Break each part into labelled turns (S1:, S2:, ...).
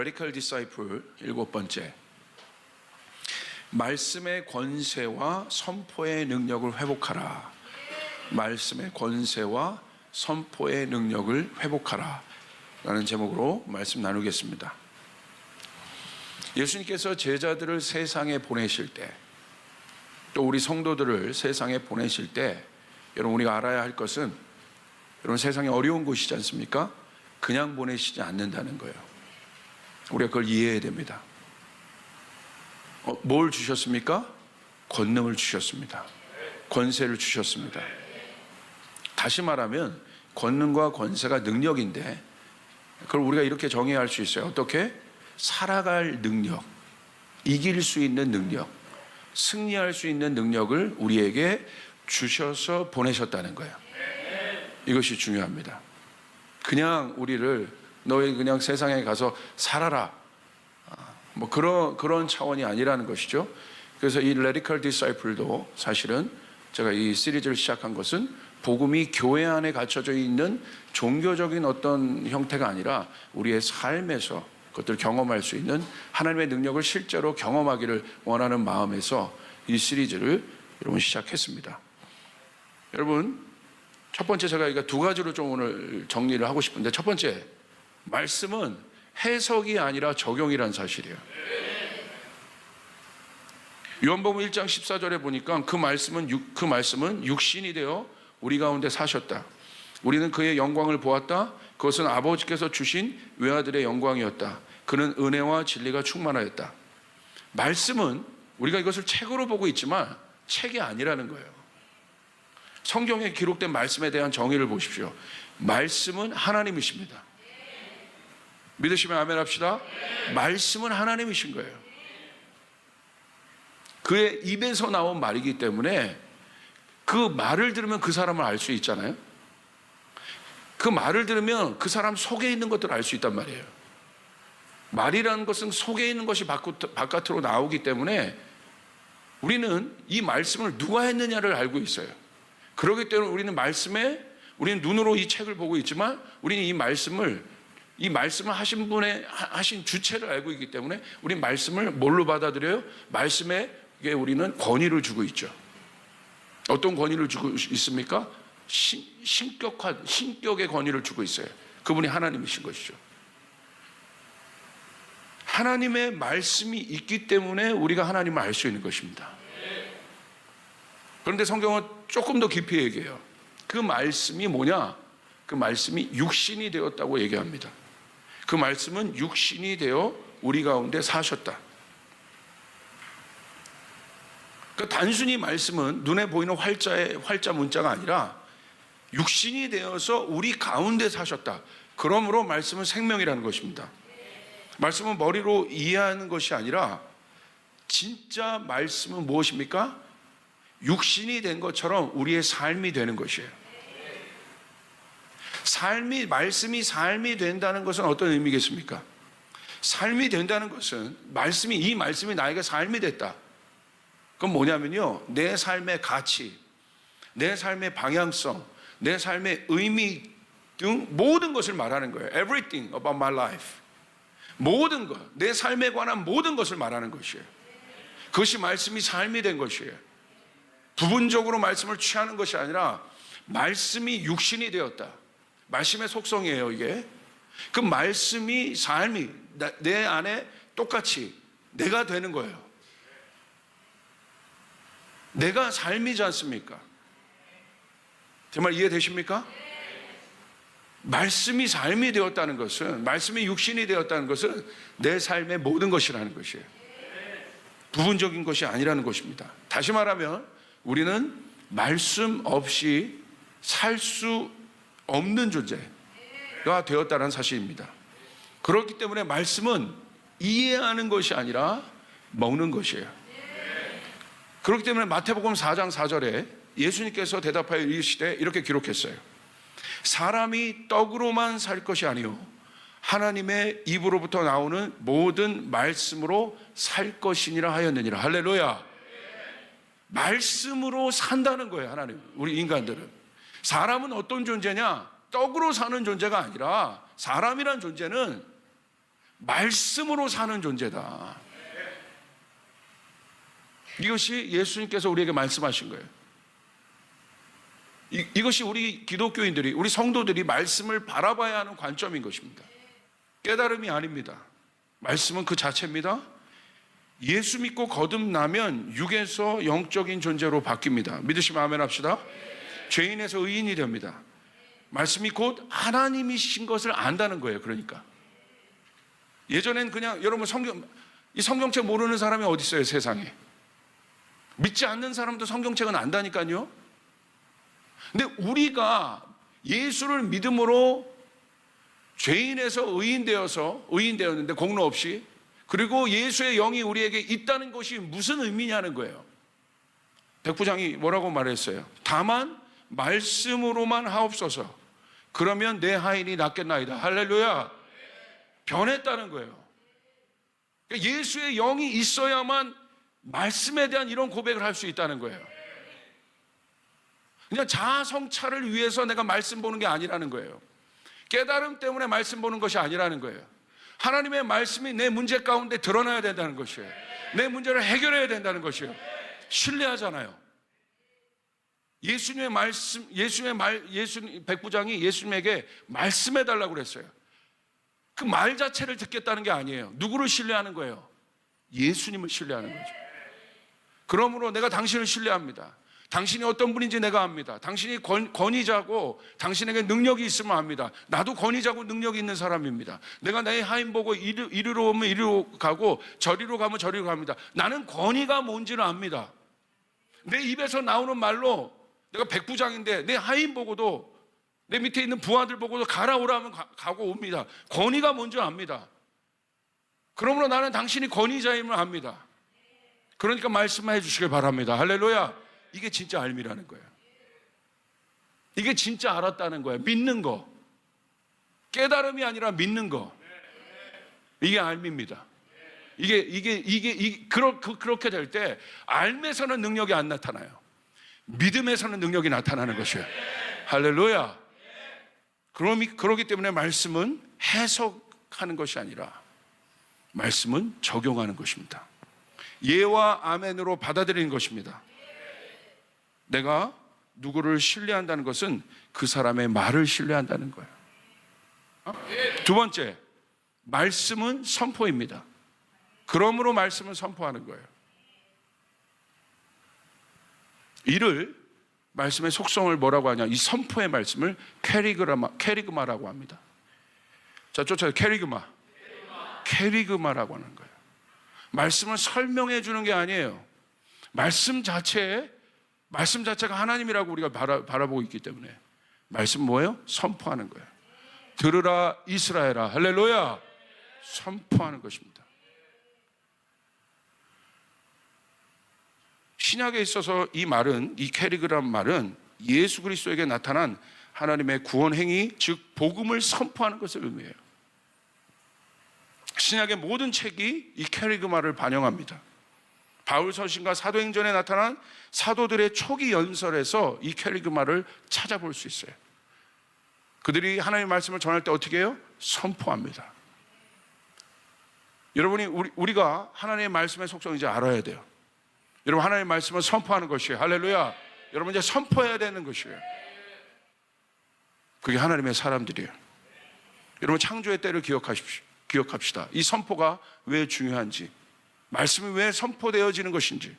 S1: Radical Disciple 7번째, 말씀의 권세와 선포의 능력을 회복하라. 말씀의 권세와 선포의 능력을 회복하라 라는 제목으로 말씀 나누겠습니다. 예수님께서 제자들을 세상에 보내실 때, 또 우리 성도들을 세상에 보내실 때, 여러분 우리가 알아야 할 것은, 여러분 세상이 어려운 곳이지 않습니까? 그냥 보내시지 않는다는 거예요. 우리가 그걸 이해해야 됩니다. 뭘 주셨습니까? 권능을 주셨습니다. 권세를 주셨습니다. 다시 말하면 권능과 권세가 능력인데, 그걸 우리가 이렇게 정의할 수 있어요. 어떻게? 살아갈 능력, 이길 수 있는 능력, 승리할 수 있는 능력을 우리에게 주셔서 보내셨다는 거예요. 이것이 중요합니다. 그냥 우리를 너희 그냥 세상에 가서 살아라, 뭐 그런 차원이 아니라는 것이죠. 그래서 이 Radical Disciple도 사실은 제가 이 시리즈를 시작한 것은 복음이 교회 안에 갇혀져 있는 종교적인 어떤 형태가 아니라 우리의 삶에서 그것들을 경험할 수 있는 하나님의 능력을 실제로 경험하기를 원하는 마음에서 이 시리즈를 여러분 시작했습니다. 여러분, 첫 번째 제가 이거 두 가지로 좀 오늘 정리를 하고 싶은데, 첫 번째, 말씀은 해석이 아니라 적용이라는 사실이에요. 요한복음 1장 14절에 보니까 그 말씀은 육신이 되어 우리 가운데 사셨다. 우리는 그의 영광을 보았다. 그것은 아버지께서 주신 외아들의 영광이었다. 그는 은혜와 진리가 충만하였다. 말씀은 우리가 이것을 책으로 보고 있지만 책이 아니라는 거예요. 성경에 기록된 말씀에 대한 정의를 보십시오. 말씀은 하나님이십니다. 믿으시면 아멘 합시다. 말씀은 하나님이신 거예요. 그의 입에서 나온 말이기 때문에 그 말을 들으면 그 사람을 알 수 있잖아요. 그 말을 들으면 그 사람 속에 있는 것들을 알 수 있단 말이에요. 말이라는 것은 속에 있는 것이 바깥으로 나오기 때문에 우리는 이 말씀을 누가 했느냐를 알고 있어요. 그렇기 때문에 우리는 눈으로 이 책을 보고 있지만 우리는 이 말씀을 하신 분의 하신 주체를 알고 있기 때문에 우리 말씀을 뭘로 받아들여요? 말씀에 우리는 권위를 주고 있죠. 어떤 권위를 주고 있습니까? 신격의 권위를 주고 있어요. 그분이 하나님이신 것이죠. 하나님의 말씀이 있기 때문에 우리가 하나님을 알 수 있는 것입니다. 그런데 성경은 조금 더 깊이 얘기해요. 그 말씀이 뭐냐? 그 말씀이 육신이 되었다고 얘기합니다. 그 말씀은 육신이 되어 우리 가운데 사셨다. 그러니까 단순히 말씀은 눈에 보이는 활자 문자가 아니라 육신이 되어서 우리 가운데 사셨다. 그러므로 말씀은 생명이라는 것입니다. 말씀은 머리로 이해하는 것이 아니라 진짜 말씀은 무엇입니까? 육신이 된 것처럼 우리의 삶이 되는 것이에요. 말씀이 삶이 된다는 것은 어떤 의미겠습니까? 삶이 된다는 것은 이 말씀이 나에게 삶이 됐다. 그건 뭐냐면요, 내 삶의 가치, 내 삶의 방향성, 내 삶의 의미 등 모든 것을 말하는 거예요. Everything about my life. 모든 것, 내 삶에 관한 모든 것을 말하는 것이에요. 그것이 말씀이 삶이 된 것이에요. 부분적으로 말씀을 취하는 것이 아니라 말씀이 육신이 되었다. 말씀의 속성이에요, 이게. 그 말씀이 삶이 내 안에 똑같이 내가 되는 거예요. 내가 삶이지 않습니까? 정말 이해되십니까? 말씀이 삶이 되었다는 것은, 말씀이 육신이 되었다는 것은 내 삶의 모든 것이라는 것이에요. 부분적인 것이 아니라는 것입니다. 다시 말하면 우리는 말씀 없이 살 수 없는 존재가 되었다는 사실입니다. 그렇기 때문에 말씀은 이해하는 것이 아니라 먹는 것이에요. 그렇기 때문에 마태복음 4장 4절에 예수님께서 대답하여 이르시되 이렇게 기록했어요. 사람이 떡으로만 살 것이 아니요 하나님의 입으로부터 나오는 모든 말씀으로 살 것이니라 하였느니라. 할렐루야. 말씀으로 산다는 거예요. 하나님, 우리 인간들은. 사람은 어떤 존재냐? 떡으로 사는 존재가 아니라 사람이란 존재는 말씀으로 사는 존재다. 이것이 예수님께서 우리에게 말씀하신 거예요. 이것이 우리 기독교인들이, 우리 성도들이 말씀을 바라봐야 하는 관점인 것입니다. 깨달음이 아닙니다. 말씀은 그 자체입니다. 예수 믿고 거듭나면 육에서 영적인 존재로 바뀝니다. 믿으시면 아멘 합시다. 죄인에서 의인이 됩니다. 말씀이 곧 하나님이신 것을 안다는 거예요. 그러니까 예전엔 그냥, 여러분 이 성경책 모르는 사람이 어디 있어요 세상에. 믿지 않는 사람도 성경책은 안다니까요. 근데 우리가 예수를 믿음으로 죄인에서 의인되었는데 공로 없이, 그리고 예수의 영이 우리에게 있다는 것이 무슨 의미냐는 거예요. 백부장이 뭐라고 말했어요? 다만 말씀으로만 하옵소서. 그러면 내 하인이 낫겠나이다. 할렐루야. 변했다는 거예요. 그러니까 예수의 영이 있어야만 말씀에 대한 이런 고백을 할 수 있다는 거예요. 그냥 자아 성찰을 위해서 내가 말씀 보는 게 아니라는 거예요. 깨달음 때문에 말씀 보는 것이 아니라는 거예요. 하나님의 말씀이 내 문제 가운데 드러나야 된다는 것이에요. 내 문제를 해결해야 된다는 것이에요. 신뢰하잖아요. 백부장이 예수님에게 말씀해 달라고 그랬어요. 그 말 자체를 듣겠다는 게 아니에요. 누구를 신뢰하는 거예요? 예수님을 신뢰하는 거죠. 그러므로 내가 당신을 신뢰합니다. 당신이 어떤 분인지 내가 압니다. 당신이 권위자고 당신에게 능력이 있으면 압니다. 나도 권위자고 능력이 있는 사람입니다. 내가 내 하인 보고 이리로 오면 이리로 가고 저리로 가면 저리로 갑니다. 나는 권위가 뭔지를 압니다. 내 입에서 나오는 말로 내가 백부장인데 내 하인 보고도, 내 밑에 있는 부하들 보고도 가라 오라 하면 가고 옵니다. 권위가 뭔지 압니다. 그러므로 나는 당신이 권위자임을 압니다. 그러니까 말씀해 주시길 바랍니다. 할렐루야. 이게 진짜 알미라는 거예요. 이게 진짜 알았다는 거예요. 믿는 거. 깨달음이 아니라 믿는 거. 이게 알미입니다. 그렇게 될 때 알매서는 능력이 안 나타나요. 믿음에서는 능력이 나타나는 것이에요. 할렐루야. 그렇기 때문에 말씀은 해석하는 것이 아니라 말씀은 적용하는 것입니다. 예와 아멘으로 받아들이는 것입니다. 내가 누구를 신뢰한다는 것은 그 사람의 말을 신뢰한다는 거예요. 두 번째, 말씀은 선포입니다. 그러므로 말씀을 선포하는 거예요. 이를, 말씀의 속성을 뭐라고 하냐, 이 선포의 말씀을 캐리그마라고 합니다. 자, 쫓아요. 캐리그마라고 하는 거예요. 말씀을 설명해 주는 게 아니에요. 말씀 자체가 하나님이라고 우리가 바라보고 있기 때문에 말씀 뭐예요? 선포하는 거예요. 들으라 이스라엘아. 할렐루야. 선포하는 것입니다. 신약에 있어서 이 말은, 이 캐리그란 말은 예수 그리스도에게 나타난 하나님의 구원 행위, 즉 복음을 선포하는 것을 의미해요. 신약의 모든 책이 이 캐리그마를 반영합니다. 바울 서신과 사도행전에 나타난 사도들의 초기 연설에서 이 캐리그마를 찾아볼 수 있어요. 그들이 하나님의 말씀을 전할 때 어떻게 해요? 선포합니다. 여러분이 우리가 하나님의 말씀의 속성을 이제 알아야 돼요. 여러분, 하나님의 말씀을 선포하는 것이에요. 할렐루야. 여러분, 이제 선포해야 되는 것이에요. 그게 하나님의 사람들이에요. 여러분, 창조의 때를 기억합시다. 이 선포가 왜 중요한지, 말씀이 왜 선포되어지는 것인지.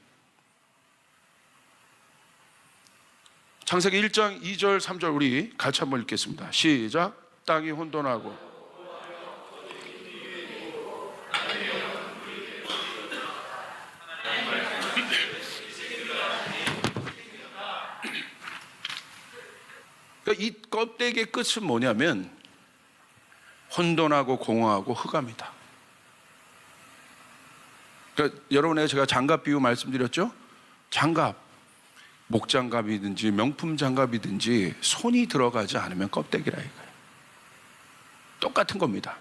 S1: 창세기 1장 2절 3절 우리 같이 한번 읽겠습니다. 시작. 땅이 혼돈하고 그러니까 이 껍데기의 끝은 뭐냐면 혼돈하고 공허하고 흑암이다. 그러니까 여러분에게 제가 장갑 비유 말씀드렸죠? 장갑, 목장갑이든지 명품 장갑이든지 손이 들어가지 않으면 껍데기라 이거예요. 똑같은 겁니다.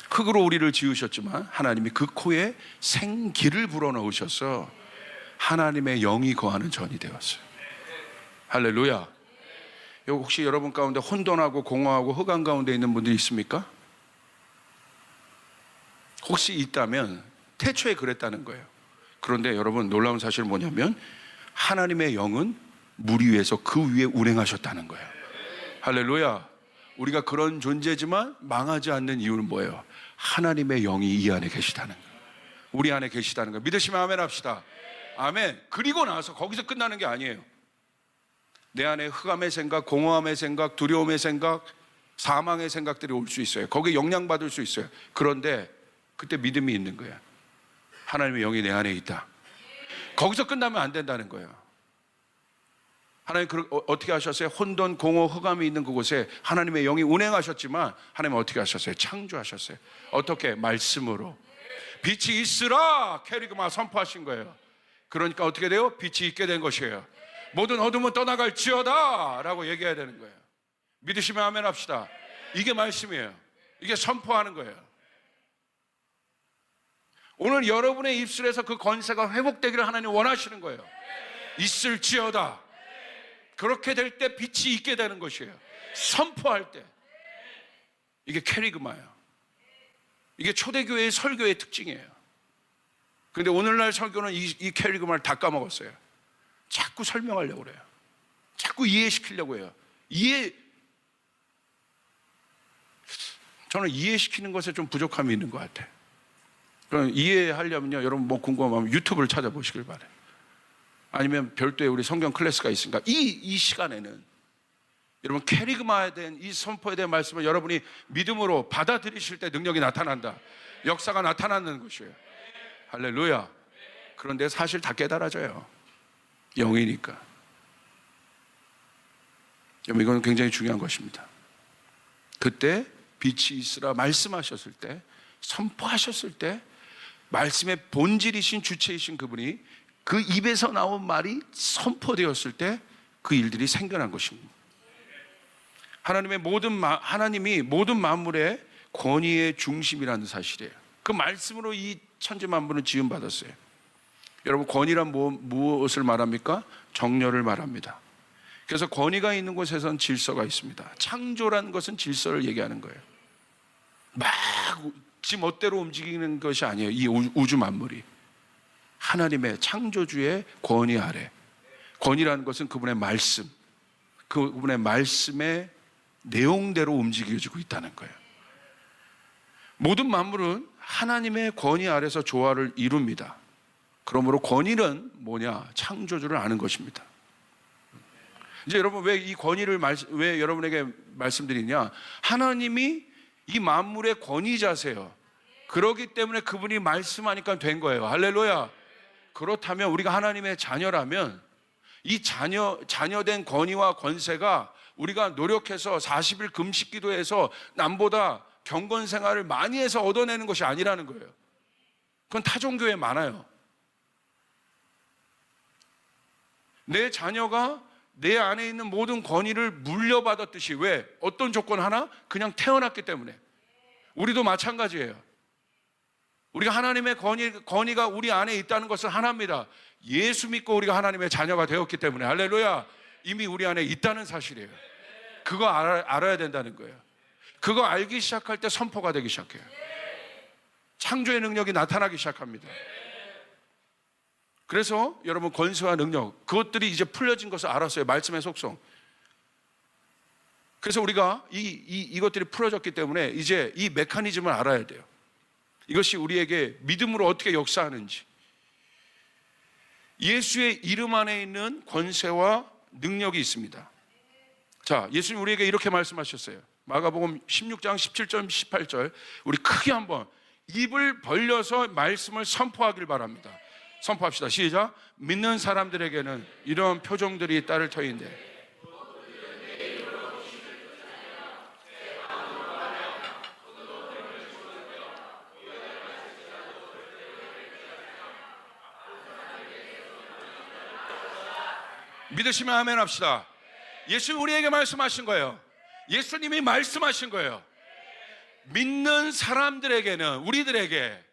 S1: 흙으로 우리를 지으셨지만 하나님이 그 코에 생기를 불어넣으셔서 하나님의 영이 거하는 전이 되었어요. 할렐루야. 혹시 여러분 가운데 혼돈하고 공허하고 흑암 가운데 있는 분들이 있습니까? 혹시 있다면 태초에 그랬다는 거예요. 그런데 여러분, 놀라운 사실은 뭐냐면 하나님의 영은 물 위에서 그 위에 운행하셨다는 거예요. 할렐루야. 우리가 그런 존재지만 망하지 않는 이유는 뭐예요? 하나님의 영이 이 안에 계시다는 거예요. 우리 안에 계시다는 거예요. 믿으시면 아멘 합시다. 아멘. 그리고 나서 거기서 끝나는 게 아니에요. 내 안에 흑암의 생각, 공허함의 생각, 두려움의 생각, 사망의 생각들이 올 수 있어요. 거기에 영향받을 수 있어요. 그런데 그때 믿음이 있는 거예요. 하나님의 영이 내 안에 있다. 거기서 끝나면 안 된다는 거예요. 하나님 어떻게 하셨어요? 혼돈, 공허, 흑암이 있는 그곳에 하나님의 영이 운행하셨지만 하나님은 어떻게 하셨어요? 창조하셨어요. 어떻게? 말씀으로. 빛이 있으라 캐리그마 선포하신 거예요. 그러니까 어떻게 돼요? 빛이 있게 된 것이에요. 모든 어둠은 떠나갈지어다 라고 얘기해야 되는 거예요. 믿으시면 아멘 합시다. 이게 말씀이에요. 이게 선포하는 거예요. 오늘 여러분의 입술에서 그 권세가 회복되기를 하나님 원하시는 거예요. 있을지어다. 그렇게 될 때 빛이 있게 되는 것이에요. 선포할 때. 이게 캐리그마예요. 이게 초대교회의 설교의 특징이에요. 그런데 오늘날 설교는 이 캐리그마를 다 까먹었어요. 자꾸 설명하려고 그래요. 자꾸 이해시키려고 해요. 저는 이해시키는 것에 좀 부족함이 있는 것 같아요. 그럼 이해하려면요, 여러분 뭐 궁금하면 유튜브를 찾아보시길 바라요. 아니면 별도의 우리 성경 클래스가 있으니까 이 시간에는 여러분 캐리그마에 대한 이 선포에 대한 말씀을 여러분이 믿음으로 받아들이실 때 능력이 나타난다. 역사가 나타나는 것이에요. 할렐루야. 그런데 사실 다 깨달아져요. 영이니까. 여러분, 이건 굉장히 중요한 것입니다. 그때 빛이 있으라 말씀하셨을 때, 선포하셨을 때, 말씀의 본질이신 주체이신 그분이 그 입에서 나온 말이 선포되었을 때 그 일들이 생겨난 것입니다. 하나님이 모든 만물의 권위의 중심이라는 사실이에요. 그 말씀으로 이 천지 만물은 지음받았어요. 여러분, 권위란 무엇을 말합니까? 정렬을 말합니다. 그래서 권위가 있는 곳에선 질서가 있습니다. 창조라는 것은 질서를 얘기하는 거예요. 막 지 멋대로 움직이는 것이 아니에요. 이 우주 만물이 하나님의 창조주의 권위 아래. 권위라는 것은 그분의 말씀, 그분의 말씀의 내용대로 움직여지고 있다는 거예요. 모든 만물은 하나님의 권위 아래서 조화를 이룹니다. 그러므로 권위는 뭐냐? 창조주를 아는 것입니다. 이제 여러분, 왜 이 권위를 왜 여러분에게 말씀드리냐? 하나님이 이 만물의 권위자세요. 그렇기 때문에 그분이 말씀하니까 된 거예요. 할렐루야. 그렇다면 우리가 하나님의 자녀라면 이 자녀된 권위와 권세가 우리가 노력해서 40일 금식 기도해서 남보다 경건 생활을 많이 해서 얻어내는 것이 아니라는 거예요. 그건 타종교에 많아요. 내 자녀가 내 안에 있는 모든 권위를 물려받았듯이. 왜? 어떤 조건 하나? 그냥 태어났기 때문에. 우리도 마찬가지예요. 우리가 하나님의 권위가 우리 안에 있다는 것은 하나입니다. 예수 믿고 우리가 하나님의 자녀가 되었기 때문에. 할렐루야. 이미 우리 안에 있다는 사실이에요. 그거 알아야 된다는 거예요. 그거 알기 시작할 때 선포가 되기 시작해요. 창조의 능력이 나타나기 시작합니다. 그래서 여러분, 권세와 능력, 그것들이 이제 풀려진 것을 알았어요. 말씀의 속성. 그래서 우리가 이것들이 풀어졌기 때문에 이제 이 메커니즘을 알아야 돼요. 이것이 우리에게 믿음으로 어떻게 역사하는지. 예수의 이름 안에 있는 권세와 능력이 있습니다. 자, 예수님 우리에게 이렇게 말씀하셨어요. 마가복음 16장 17절 18절 우리 크게 한번 입을 벌려서 말씀을 선포하길 바랍니다. 선포합시다. 시작. 믿는 사람들에게는 이런 표정들이 따를 터인데 믿으시면 아멘 합시다. 예수님 우리에게 말씀하신 거예요. 예수님이 말씀하신 거예요. 믿는 사람들에게는, 우리들에게,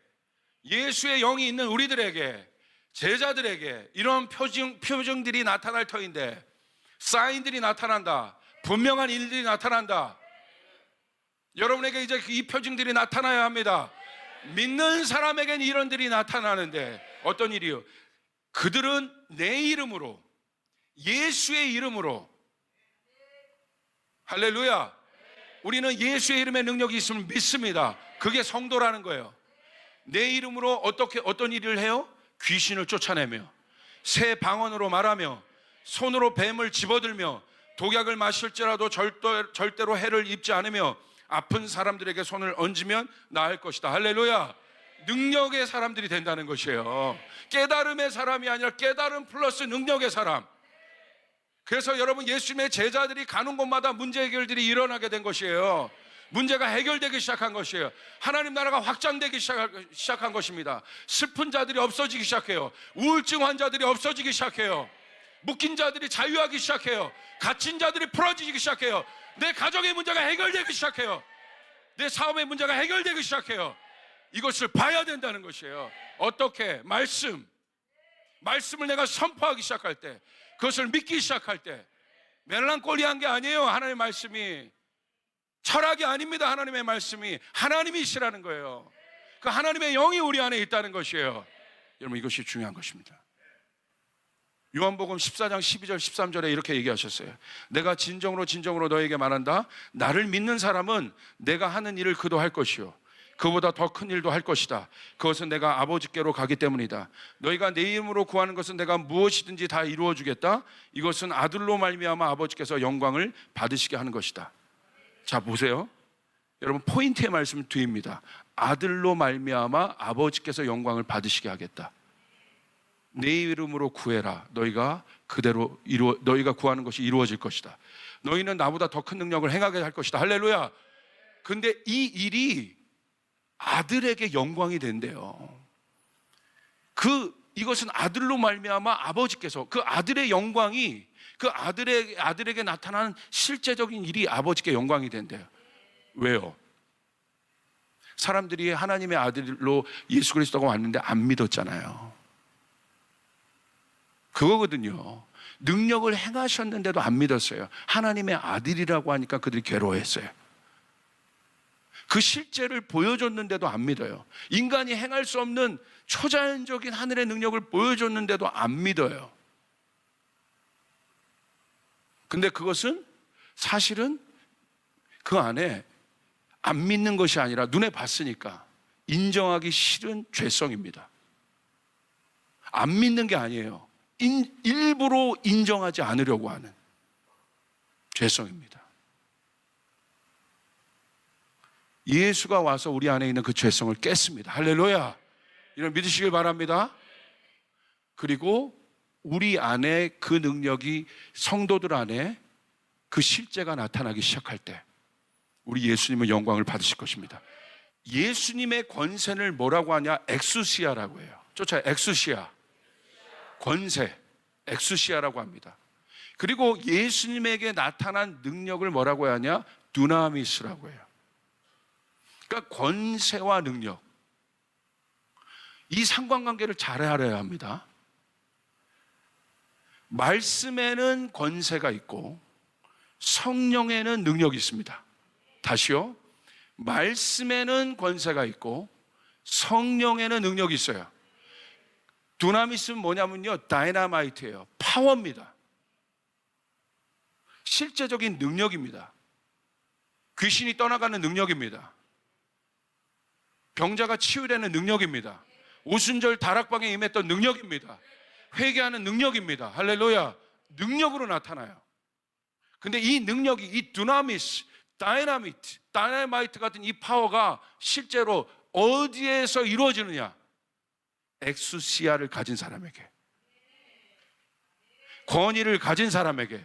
S1: 예수의 영이 있는 우리들에게, 제자들에게 이런 표정들이 나타날 터인데, 사인들이 나타난다. 분명한 일들이 나타난다. 여러분에게 이제 이 표징들이 나타나야 합니다. 믿는 사람에겐 이런 일이 나타나는데 어떤 일이요? 그들은 내 이름으로, 예수의 이름으로, 할렐루야, 우리는 예수의 이름의 능력이 있음을 믿습니다. 그게 성도라는 거예요. 내 이름으로 어떤 일을 해요? 귀신을 쫓아내며, 새 방언으로 말하며, 손으로 뱀을 집어들며, 독약을 마실지라도 절대로 해를 입지 않으며, 아픈 사람들에게 손을 얹으면 나을 것이다. 할렐루야. 능력의 사람들이 된다는 것이에요. 깨달음의 사람이 아니라 깨달음 플러스 능력의 사람. 그래서 여러분, 예수님의 제자들이 가는 곳마다 문제 해결들이 일어나게 된 것이에요. 문제가 해결되기 시작한 것이에요. 하나님 나라가 확장되기 시작한 것입니다. 슬픈 자들이 없어지기 시작해요. 우울증 환자들이 없어지기 시작해요. 묶인 자들이 자유하기 시작해요. 갇힌 자들이 풀어지기 시작해요. 내 가정의 문제가 해결되기 시작해요. 내 사업의 문제가 해결되기 시작해요. 이것을 봐야 된다는 것이에요. 어떻게? 말씀을 내가 선포하기 시작할 때, 그것을 믿기 시작할 때, 멜랑콜리한 게 아니에요. 하나님의 말씀이 철학이 아닙니다. 하나님의 말씀이 하나님이시라는 거예요. 그 하나님의 영이 우리 안에 있다는 것이에요. 여러분, 이것이 중요한 것입니다. 요한복음 14장 12절 13절에 이렇게 얘기하셨어요. 내가 진정으로 너에게 말한다. 나를 믿는 사람은 내가 하는 일을 그도 할 것이요, 그보다 더 큰 일도 할 것이다. 그것은 내가 아버지께로 가기 때문이다. 너희가 내 이름으로 구하는 것은 내가 무엇이든지 다 이루어 주겠다. 이것은 아들로 말미암아 아버지께서 영광을 받으시게 하는 것이다. 자, 보세요. 여러분, 포인트의 말씀을 드립니다. 아들로 말미암아 아버지께서 영광을 받으시게 하겠다. 내 이름으로 구해라. 너희가 구하는 것이 이루어질 것이다. 너희는 나보다 더 큰 능력을 행하게 할 것이다. 할렐루야. 근데 이 일이 아들에게 영광이 된대요. 이것은 아들로 말미암아 아버지께서, 그 아들의 영광이, 그 아들에게 나타나는 실제적인 일이 아버지께 영광이 된대요. 왜요? 사람들이 하나님의 아들로 예수 그리스도가 왔는데 안 믿었잖아요. 그거거든요. 능력을 행하셨는데도 안 믿었어요. 하나님의 아들이라고 하니까 그들이 괴로워했어요. 그 실제를 보여줬는데도 안 믿어요. 인간이 행할 수 없는 초자연적인 하늘의 능력을 보여줬는데도 안 믿어요. 근데 그것은 사실은 그 안에 안 믿는 것이 아니라 눈에 봤으니까 인정하기 싫은 죄성입니다. 안 믿는 게 아니에요. 일부러 인정하지 않으려고 하는 죄성입니다. 예수가 와서 우리 안에 있는 그 죄성을 깼습니다. 할렐루야. 이런 믿으시길 바랍니다. 그리고 우리 안에 그 능력이, 성도들 안에 그 실제가 나타나기 시작할 때 우리 예수님은 영광을 받으실 것입니다. 예수님의 권세를 뭐라고 하냐? 엑수시아라고 해요. 쫓아요. 엑수시아. 권세, 엑수시아라고 합니다. 그리고 예수님에게 나타난 능력을 뭐라고 하냐? 두나미스라고 해요. 그러니까 권세와 능력, 이 상관관계를 잘 알아야 합니다. 말씀에는 권세가 있고 성령에는 능력이 있습니다. 다시요. 말씀에는 권세가 있고 성령에는 능력이 있어요. 두나미스는 뭐냐면요, 다이나마이트예요. 파워입니다. 실제적인 능력입니다. 귀신이 떠나가는 능력입니다. 병자가 치유되는 능력입니다. 오순절 다락방에 임했던 능력입니다. 회개하는 능력입니다. 할렐루야. 능력으로 나타나요. 근데 이 능력이, 이 두나미스, 다이나마이트 같은 이 파워가 실제로 어디에서 이루어지느냐? 엑수시아를 가진 사람에게, 권위를 가진 사람에게,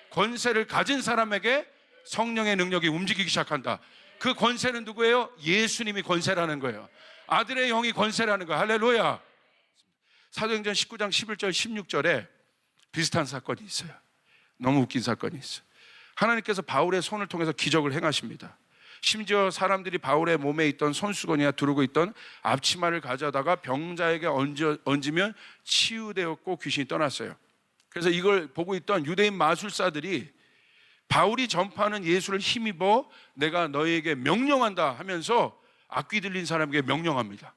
S1: 권세를 가진 사람에게 성령의 능력이 움직이기 시작한다. 그 권세는 누구예요? 예수님이 권세라는 거예요. 아들의 영이 권세라는 거예요. 할렐루야. 사도행전 19장 11절 16절에 비슷한 사건이 있어요. 너무 웃긴 사건이 있어요. 하나님께서 바울의 손을 통해서 기적을 행하십니다. 심지어 사람들이 바울의 몸에 있던 손수건이나 두르고 있던 앞치마를 가져다가 병자에게 얹으면 치유되었고 귀신이 떠났어요. 그래서 이걸 보고 있던 유대인 마술사들이 바울이 전파하는 예수를 힘입어 내가 너희에게 명령한다 하면서 악귀 들린 사람에게 명령합니다.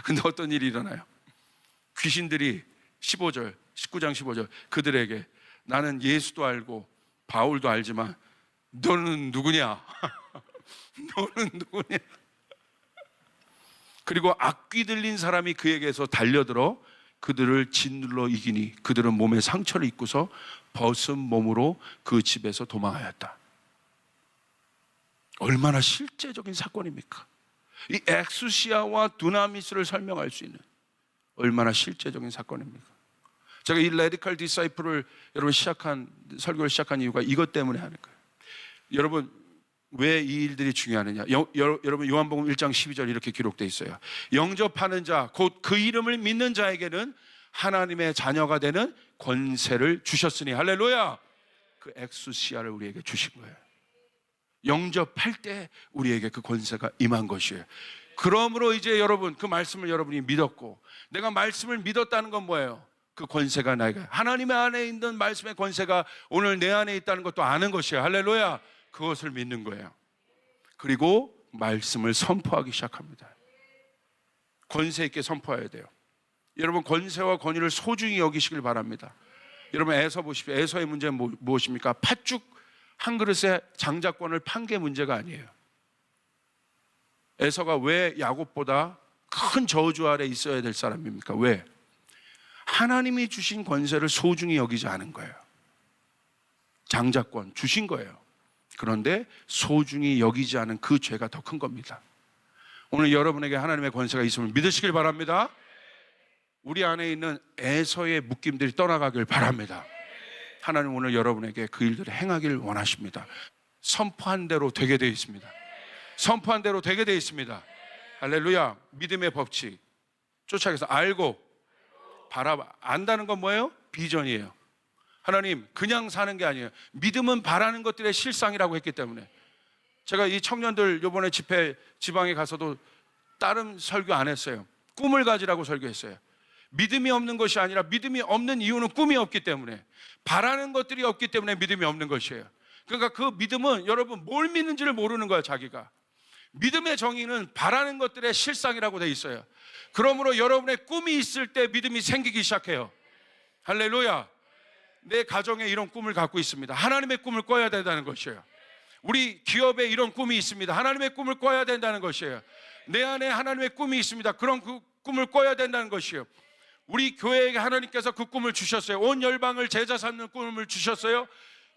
S1: 근데 어떤 일이 일어나요? 귀신들이 19장 15절 그들에게 나는 예수도 알고 바울도 알지만 너는 누구냐? 너는 누구냐? 그리고 악귀 들린 사람이 그에게서 달려들어 그들을 짓눌러 이기니 그들은 몸에 상처를 입고서 벗은 몸으로 그 집에서 도망하였다. 얼마나 실제적인 사건입니까? 이 엑수시아와 두나미스를 설명할 수 있는 얼마나 실제적인 사건입니까? 제가 이 레디컬 디사이플을 여러분 설교를 시작한 이유가 이것 때문에 하는 거예요. 여러분 왜 이 일들이 중요하느냐? 여러분 요한복음 1장 12절 이렇게 기록되어 있어요. 영접하는 자 곧 그 이름을 믿는 자에게는 하나님의 자녀가 되는 권세를 주셨으니 할렐루야. 그 엑수시아를 우리에게 주신 거예요. 영접할 때 우리에게 그 권세가 임한 것이에요. 그러므로 이제 여러분 그 말씀을 여러분이 믿었고 내가 말씀을 믿었다는 건 뭐예요? 그 권세가 나에게 하나님의 안에 있는 말씀의 권세가 오늘 내 안에 있다는 것도 아는 것이에요. 할렐루야. 그것을 믿는 거예요. 그리고 말씀을 선포하기 시작합니다. 권세 있게 선포해야 돼요. 여러분 권세와 권위를 소중히 여기시길 바랍니다. 여러분 에서 보십시오. 에서의 문제는 무엇입니까? 팥죽 한 그릇에 장자권을 판 게 문제가 아니에요. 에서가 왜 야곱보다 큰 저주 아래 있어야 될 사람입니까? 왜? 하나님이 주신 권세를 소중히 여기지 않은 거예요. 장자권 주신 거예요. 그런데 소중히 여기지 않은 그 죄가 더 큰 겁니다. 오늘 여러분에게 하나님의 권세가 있음을 믿으시길 바랍니다. 우리 안에 있는 에서의 묶임들이 떠나가길 바랍니다. 하나님 오늘 여러분에게 그 일들을 행하기를 원하십니다. 선포한 대로 되게 되어 있습니다. 선포한 대로 되게 되어 있습니다. 할렐루야. 믿음의 법칙 쫓아가서 알고 바라봐. 안다는 건 뭐예요? 비전이에요. 하나님 그냥 사는 게 아니에요. 믿음은 바라는 것들의 실상이라고 했기 때문에 제가 이 청년들 이번에 집회 지방에 가서도 다른 설교 안 했어요. 꿈을 가지라고 설교했어요. 믿음이 없는 것이 아니라 믿음이 없는 이유는 꿈이 없기 때문에 바라는 것들이 없기 때문에 믿음이 없는 것이에요. 그러니까 그 믿음은 여러분 뭘 믿는지를 모르는 거예요. 자기가 믿음의 정의는 바라는 것들의 실상이라고 돼 있어요. 그러므로 여러분의 꿈이 있을 때 믿음이 생기기 시작해요. 할렐루야. 내 가정에 이런 꿈을 갖고 있습니다. 하나님의 꿈을 꿔야 된다는 것이에요. 우리 기업에 이런 꿈이 있습니다. 하나님의 꿈을 꿔야 된다는 것이에요. 내 안에 하나님의 꿈이 있습니다. 그런 그 꿈을 꿔야 된다는 것이에요. 우리 교회에게 하나님께서 그 꿈을 주셨어요. 온 열방을 제자 삼는 꿈을 주셨어요.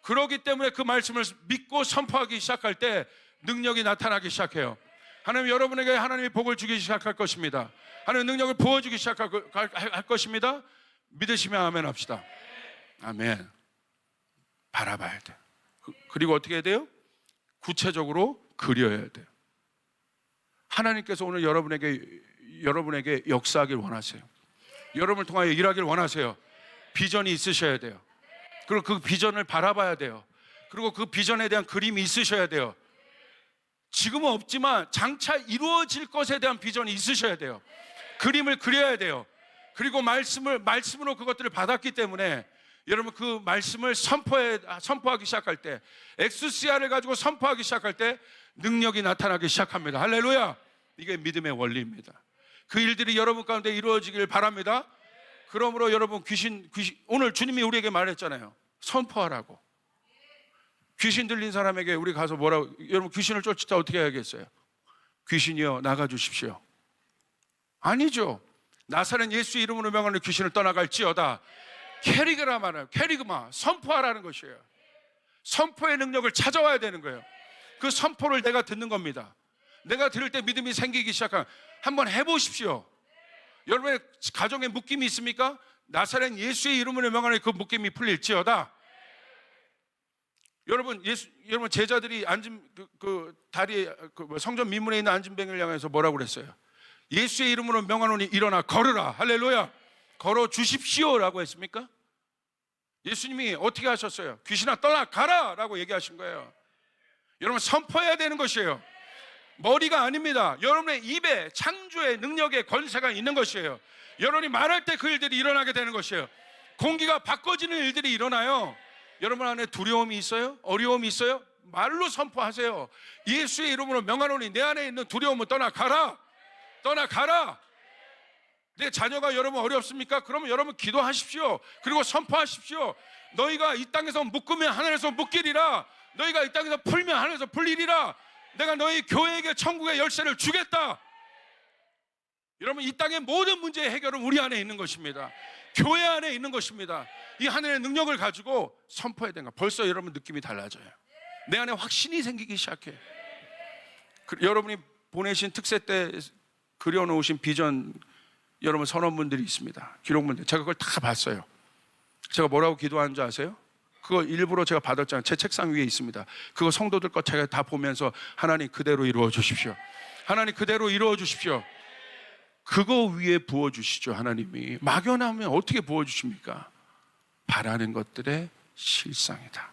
S1: 그렇기 때문에 그 말씀을 믿고 선포하기 시작할 때 능력이 나타나기 시작해요. 하나님 여러분에게 하나님의 복을 주기 시작할 것입니다. 하나님 능력을 부어주기 시작할 것입니다. 믿으시면 아멘 합시다. 아멘. 바라봐야 돼요. 그리고 어떻게 해야 돼요? 구체적으로 그려야 돼요. 하나님께서 오늘 여러분에게 역사하길 원하세요. 여러분을 통하여 일하길 원하세요. 비전이 있으셔야 돼요. 그리고 그 비전을 바라봐야 돼요. 그리고 그 비전에 대한 그림이 있으셔야 돼요. 지금은 없지만 장차 이루어질 것에 대한 비전이 있으셔야 돼요. 그림을 그려야 돼요. 그리고 말씀으로 그것들을 받았기 때문에 여러분 그 말씀을 선포하기 시작할 때 엑수시아를 가지고 선포하기 시작할 때 능력이 나타나기 시작합니다. 할렐루야. 이게 믿음의 원리입니다. 그 일들이 여러분 가운데 이루어지길 바랍니다. 그러므로 여러분 귀신 오늘 주님이 우리에게 말했잖아요. 선포하라고. 귀신 들린 사람에게 우리 가서 뭐라고 여러분 귀신을 쫓을 때 어떻게 해야겠어요? 귀신이여 나가 주십시오. 아니죠. 나사렛 예수 이름으로 명하는 귀신을 떠나갈지어다. 캐리그라 말해요. 캐리그마 선포하라는 것이에요. 선포의 능력을 찾아와야 되는 거예요. 그 선포를 내가 듣는 겁니다. 내가 들을 때 믿음이 생기기 시작한 한번 해보십시오. 여러분의 가정에 묶임이 있습니까? 나사렛 예수의 이름으로 명하는 그 묶임이 풀릴지어다. 여러분 제자들이 다리 성전 미문에 있는 안진뱅이를 향해서 뭐라고 그랬어요? 예수의 이름으로 명하노니 일어나 걸으라. 할렐루야. 걸어 주십시오라고 했습니까? 예수님이 어떻게 하셨어요? 귀신아 떠나가라 라고 얘기하신 거예요. 여러분 선포해야 되는 것이에요. 머리가 아닙니다. 여러분의 입에 창조의 능력의 권세가 있는 것이에요. 여러분이 말할 때 그 일들이 일어나게 되는 것이에요. 공기가 바꿔지는 일들이 일어나요. 여러분 안에 두려움이 있어요? 어려움이 있어요? 말로 선포하세요. 예수의 이름으로 명하노니 내 안에 있는 두려움은 떠나가라. 떠나가라. 내 자녀가 여러분 어렵습니까? 그러면 여러분 기도하십시오. 그리고 선포하십시오. 너희가 이 땅에서 묶으면 하늘에서 묶이리라. 너희가 이 땅에서 풀면 하늘에서 풀리리라. 내가 너희 교회에게 천국의 열쇠를 주겠다. 여러분, 이 땅의 모든 문제의 해결은 우리 안에 있는 것입니다. 교회 안에 있는 것입니다. 이 하늘의 능력을 가지고 선포해야 되는 거. 벌써 여러분 느낌이 달라져요. 내 안에 확신이 생기기 시작해. 여러분이 보내신 특세 때 그려놓으신 비전, 여러분 선원분들이 있습니다. 기록문들. 제가 그걸 다 봤어요. 제가 뭐라고 기도하는 줄 아세요? 그거 일부러 제가 받았잖아요. 제 책상 위에 있습니다. 그거 성도들 것 제가 다 보면서 하나님 그대로 이루어 주십시오. 하나님 그대로 이루어 주십시오. 그거 위에 부어주시죠. 하나님이. 막연하면 어떻게 부어주십니까? 바라는 것들의 실상이다.